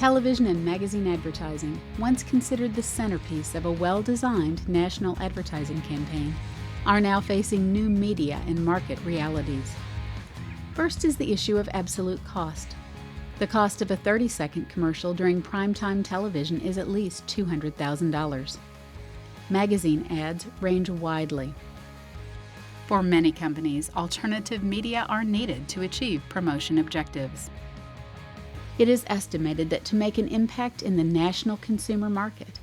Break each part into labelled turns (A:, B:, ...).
A: Television and magazine advertising, once considered the centerpiece of a well-designed national advertising campaign, are now facing new media and market realities. First is the issue of absolute cost. The cost of a 30-second commercial during primetime television is at least $200,000. Magazine ads range widely. For many companies, alternative media are needed to achieve promotion objectives. It is estimated that to make an impact in the national consumer market,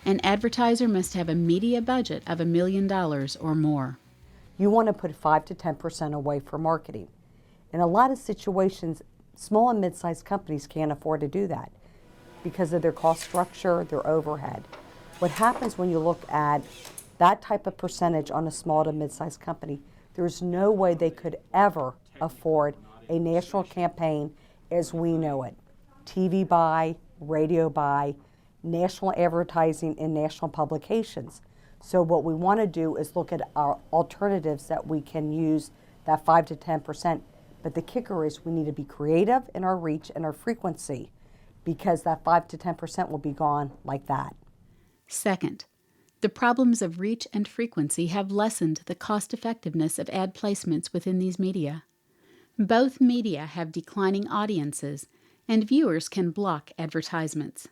A: an advertiser must have a media budget of $1 million or more.
B: You want to put 5 to 10% away for marketing. In a lot of situations, small and mid-sized companies can't afford to do that because of their cost structure, their overhead. What happens when you look at that type of percentage on a small to mid-sized company, there's no way they could ever afford a national campaign as we know it. TV buy, radio buy, national advertising in national publications. So what we want to do is look at our alternatives that we can use that 5 to 10%. But the kicker is we need to be creative in our reach and our frequency because that 5 to 10% will be gone like that.
A: Second, the problems of reach and frequency have lessened the cost-effectiveness of ad placements within these media. Both media have declining audiences, and viewers can block advertisements.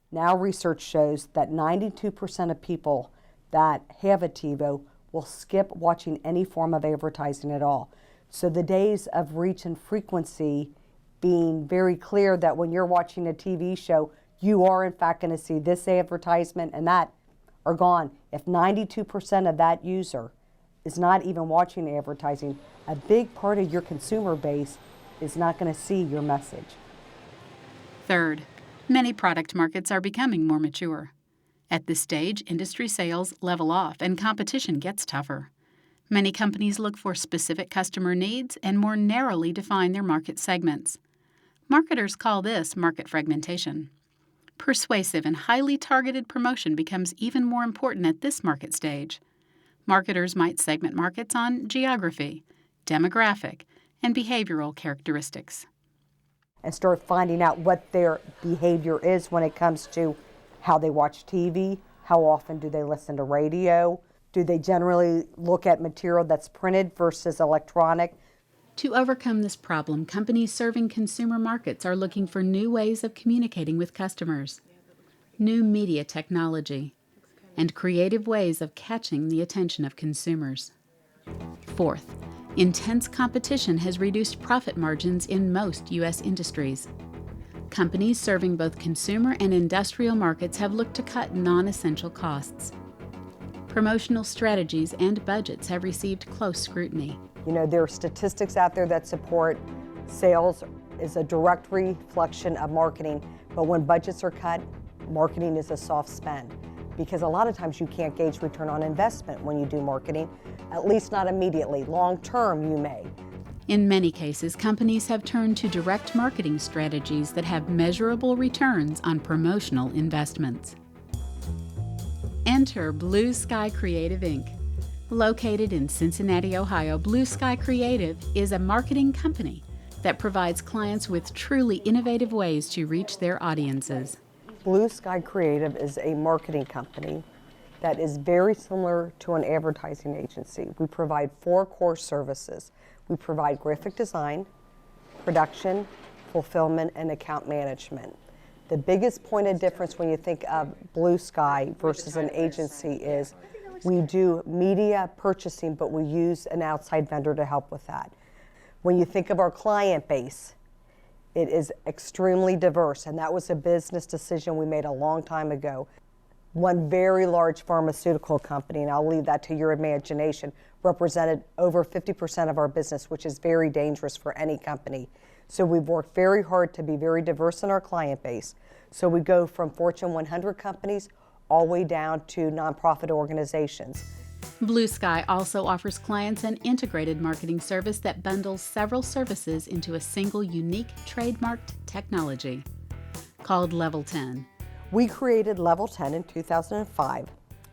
B: Now research shows that 92% of people that have a TiVo will skip watching any form of advertising at all. So the days of reach and frequency being very clear that when you're watching a TV show, you are in fact going to see this advertisement and that are gone. If 92% of that user is not even watching advertising, a big part of your consumer base is not going to see your message.
A: Third, many product markets are becoming more mature. At this stage, industry sales level off and competition gets tougher. Many companies look for specific customer needs and more narrowly define their market segments. Marketers call this market fragmentation. Persuasive and highly targeted promotion becomes even more important at this market stage. Marketers might segment markets on geography, demographic, and behavioral characteristics.
B: And start finding out what their behavior is when it comes to how they watch TV, how often do they listen to radio, do they generally look at material that's printed versus electronic.
A: To overcome this problem, companies serving consumer markets are looking for new ways of communicating with customers, new media technology, and creative ways of catching the attention of consumers. Fourth, intense competition has reduced profit margins in most U.S. industries. Companies serving both consumer and industrial markets have looked to cut non-essential costs. Promotional strategies and budgets have received close scrutiny.
B: You know, there are statistics out there that support sales is a direct reflection of marketing, but when budgets are cut, marketing is a soft spend. Because a lot of times you can't gauge return on investment when you do marketing, at least not immediately. Long term, you may.
A: In many cases, companies have turned to direct marketing strategies that have measurable returns on promotional investments. Enter Bluesky Creative, Inc. Located in Cincinnati, Ohio, Bluesky Creative is a marketing company that provides clients with truly innovative ways to reach their audiences.
B: Bluesky Creative is a marketing company that is very similar to an advertising agency. We provide 4 core services. We provide graphic design, production, fulfillment, and account management. The biggest point of difference when you think of Bluesky versus an agency is we do media purchasing, but we use an outside vendor to help with that. When you think of our client base, it is extremely diverse, and that was a business decision we made a long time ago. One very large pharmaceutical company, and I'll leave that to your imagination, represented over 50% of our business, which is very dangerous for any company. So we've worked very hard to be very diverse in our client base. So we go from Fortune 100 companies all the way down to nonprofit organizations.
A: Bluesky also offers clients an integrated marketing service that bundles several services into a single unique trademarked technology called Level 10.
B: We created Level 10 in 2005,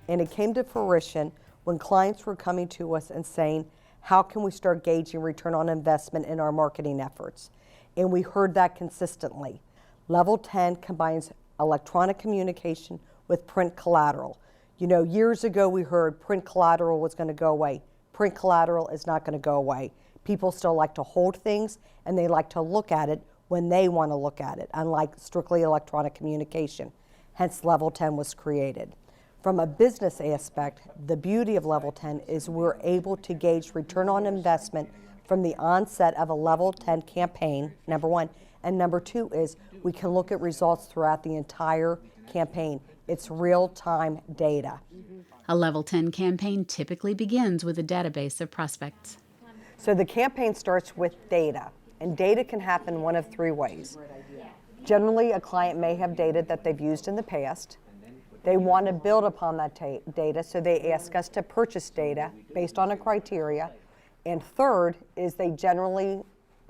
B: and it came to fruition when clients were coming to us and saying, how can we start gauging return on investment in our marketing efforts? And we heard that consistently. Level 10 combines electronic communication with print collateral. You know, years ago we heard print collateral was going to go away. Print collateral is not going to go away. People still like to hold things and they like to look at it when they want to look at it, unlike strictly electronic communication. Hence, Level 10 was created. From a business aspect, the beauty of Level 10 is we're able to gauge return on investment from the onset of a Level 10 campaign, number one, and number two is we can look at results throughout the entire campaign. It's real-time data.
A: A Level 10 campaign typically begins with a database of prospects.
B: So the campaign starts with data, and data can happen one of three ways. Generally, a client may have data that they've used in the past. They want to build upon that data, so they ask us to purchase data based on a criteria. And third is they generally,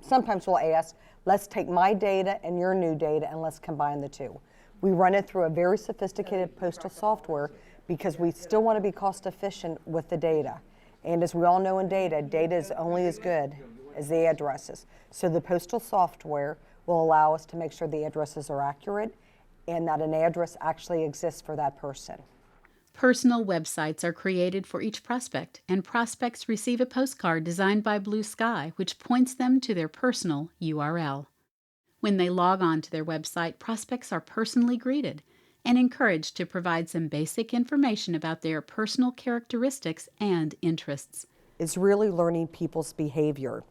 B: sometimes will ask, let's take my data and your new data and let's combine the two. We run it through a very sophisticated postal software because we still want to be cost efficient with the data. And as we all know in data, data is only as good as the addresses. So the postal software will allow us to make sure the addresses are accurate and that an address actually exists for that person.
A: Personal websites are created for each prospect, and prospects receive a postcard designed by Bluesky, which points them to their personal URL. When they log on to their website, prospects are personally greeted and encouraged to provide some basic information about their personal characteristics and interests.
B: It's really learning people's behavior.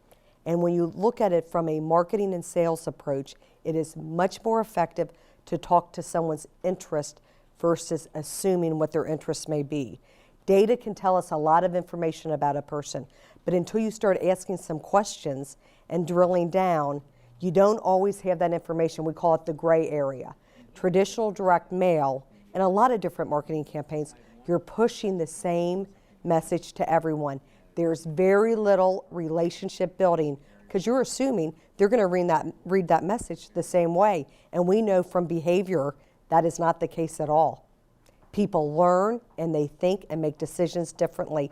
B: And when you look at it from a marketing and sales approach, it is much more effective to talk to someone's interest versus assuming what their interests may be. Data can tell us a lot of information about a person, but until you start asking some questions and drilling down, you don't always have that information. We call it the gray area. Traditional direct mail and a lot of different marketing campaigns, you're pushing the same message to everyone. There's very little relationship building because you're assuming they're going to read that message the same way. And we know from behavior that is not the case at all. People learn and they think and make decisions differently.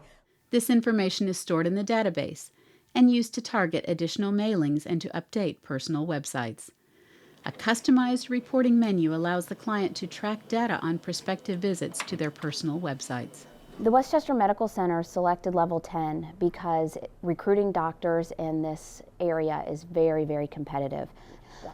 A: This information is stored in the database and used to target additional mailings and to update personal websites. A customized reporting menu allows the client to track data on prospective visits to their personal websites.
C: The Westchester Medical Center selected Level 10 because recruiting doctors in this area is very, very competitive.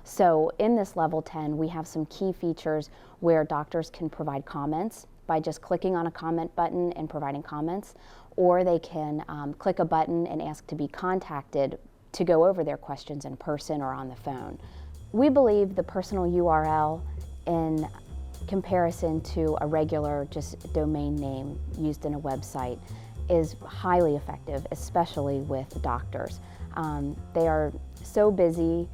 C: So in this Level 10, we have some key features where doctors can provide comments by just clicking on a comment button and providing comments, or they can click a button and ask to be contacted to go over their questions in person or on the phone. We believe the personal URL in comparison to a regular just domain name used in a website is highly effective, especially with doctors. They are so busy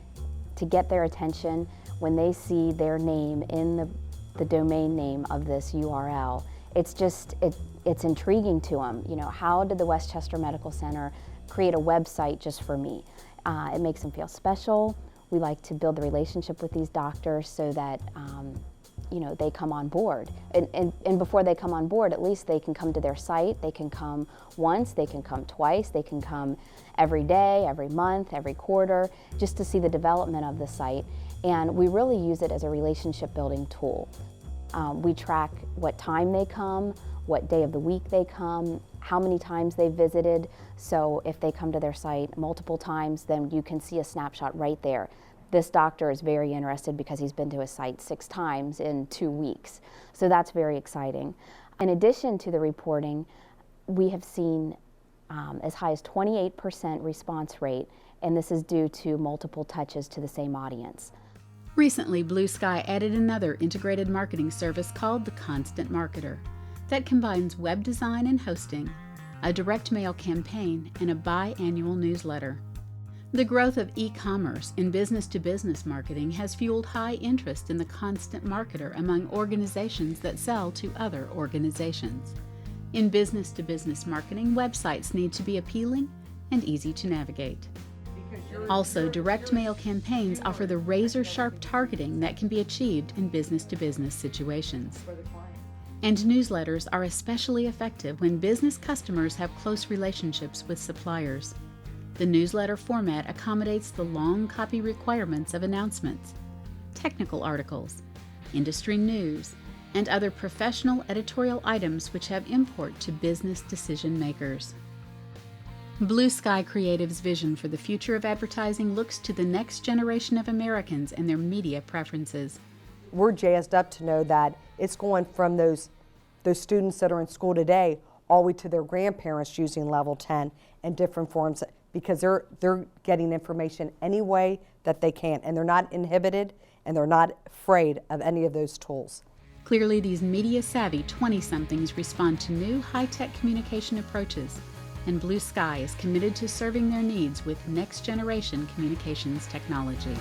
C: to get their attention when they see their name in the domain name of this URL. It's intriguing to them. You know, how did the Westchester Medical Center create a website just for me? It makes them feel special. We like to build the relationship with these doctors so that you know, they come on board. And before they come on board, at least they can come to their site. They can come once, they can come twice, they can come every day, every month, every quarter, just to see the development of the site. And we really use it as a relationship building tool. We track what time they come, what day of the week they come, how many times they visited. So if they come to their site multiple times, then you can see a snapshot right there. This doctor is very interested because he's been to his site 6 times in 2 weeks. So that's very exciting. In addition to the reporting, we have seen as high as 28% response rate, and this is due to multiple touches to the same audience.
A: Recently, Bluesky added another integrated marketing service called the Constant Marketer that combines web design and hosting, a direct mail campaign, and a biannual newsletter. The growth of e-commerce in business-to-business marketing has fueled high interest in the Constant Marketer among organizations that sell to other organizations. In business-to-business marketing, websites need to be appealing and easy to navigate. Also, direct mail campaigns offer the razor-sharp targeting that can be achieved in business-to-business situations. And newsletters are especially effective when business customers have close relationships with suppliers. The newsletter format accommodates the long copy requirements of announcements. technical articles, industry news, and other professional editorial items which have import to business decision makers. Bluesky Creative's vision for the future of advertising looks to the next generation of Americans and their media preferences.
B: We're jazzed up to know that it's going from those students that are in school today all the way to their grandparents using level 10 in different forms, because they're getting information any way that they can, and they're not inhibited and they're not afraid of any of those tools.
A: Clearly, these media-savvy 20-somethings respond to new high-tech communication approaches, and Bluesky is committed to serving their needs with next-generation communications technology.